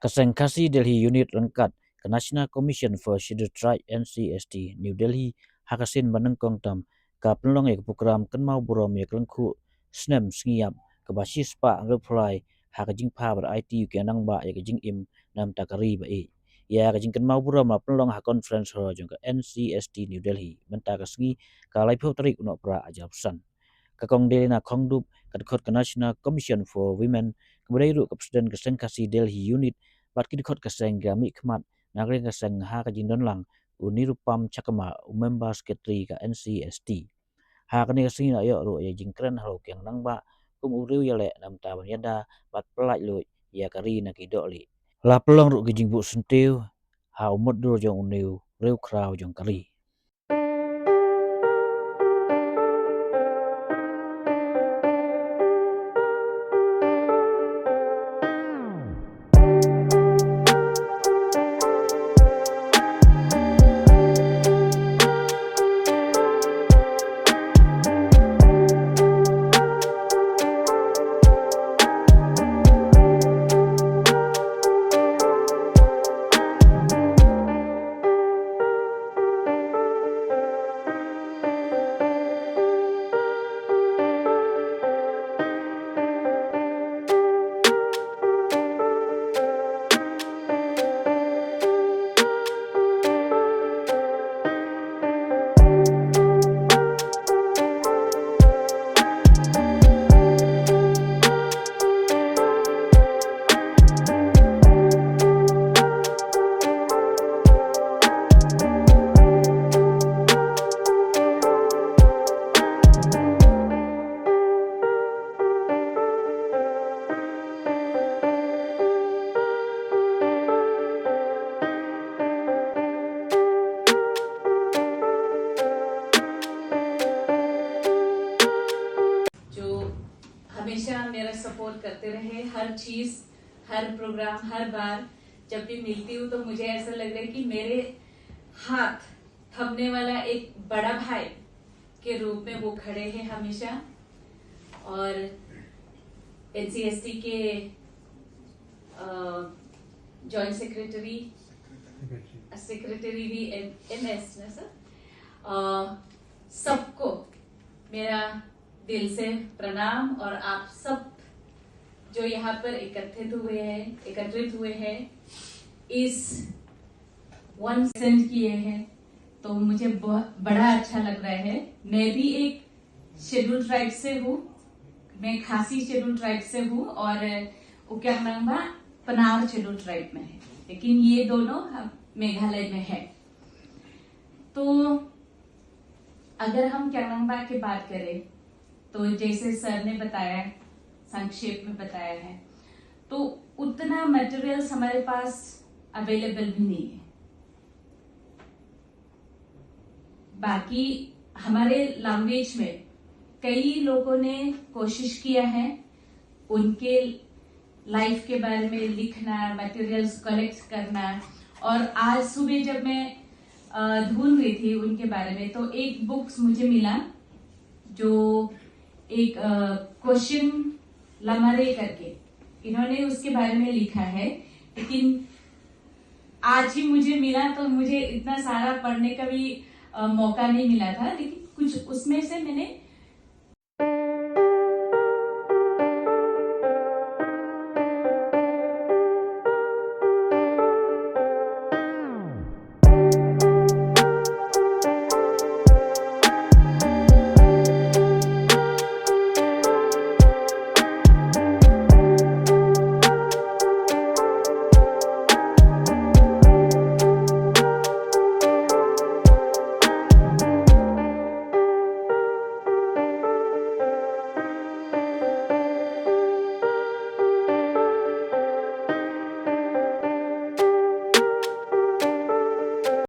Kasengkasi Delhi Unit Rangkat ke National Commission for Scheduled Tribe NCST New Delhi hakasin manengkong tam ka penlong ek program Kynmaw Burom ek lengku snem sngiyap ke basis pa reply hakajing pa ber IT ke nangba ek jing im nam takari ba e ya kajing Kynmaw Burom la penlong ha conference ho jong ke NCST New Delhi menta ka sngi ka lai pho tarik no pra ajab san ka kong de na khongdup ka khot ka National Commission for Women kemudian ru ke presiden Kasengkasi Delhi Unit bat ki khot ka seng gami khmat nagre ka seng ha ka jing don lang unirupam chakama member secretary ka NCST ha ka ni ka singi ayo ro ya jing kren halo kyang nangba kum uriu ya le nam ta ban yada bat pelai lo ya kari na ki doli la pelong ro ki jing bu sentiu ha umot dur jong uniu reu krau jong kari हमेशा मेरा support करते रहे हर चीज हर programme हर बार जब भी मिलती हूँ तो मुझे ऐसा लग रहा है कि मेरे हाथ थमने वाला एक बड़ा भाई के रूप में वो खड़े हैं हमेशा और एनसीएसटी के जॉइंट सेक्रेटरी भी एमएस ना सर सबको मेरा दिल से प्रणाम और आप सब जो यहाँ पर एकत्रित हुए हैं इस 1% किए हैं तो मुझे बहुत बड़ा अच्छा लग रहा है। मैं भी एक शेड्यूल ट्राइब से हूँ, मैं खासी शेड्यूल ट्राइब से हूँ और उक्यांगनांगबा पनार शेड्यूल ट्राइब में है, लेकिन ये दोनों मेघालय में है। तो अगर हम क्यांगनांगबा की बात करें तो जैसे सर ने बताया, संक्षेप में बताया है, तो उतना मटेरियल्स हमारे पास अवेलेबल भी नहीं है। बाकी हमारे लैंग्वेज में कई लोगों ने कोशिश किया है उनके लाइफ के बारे में लिखना, मटेरियल्स कलेक्ट करना, और आज सुबह जब मैं ढूंढ रही थी उनके बारे में तो एक बुक्स मुझे मिला जो एक क्वेश्चन लमारे करके इन्होंने उसके बारे में लिखा है, लेकिन आज ही मुझे मिला तो मुझे इतना सारा पढ़ने का भी मौका नहीं मिला था, लेकिन कुछ उसमें से मैंने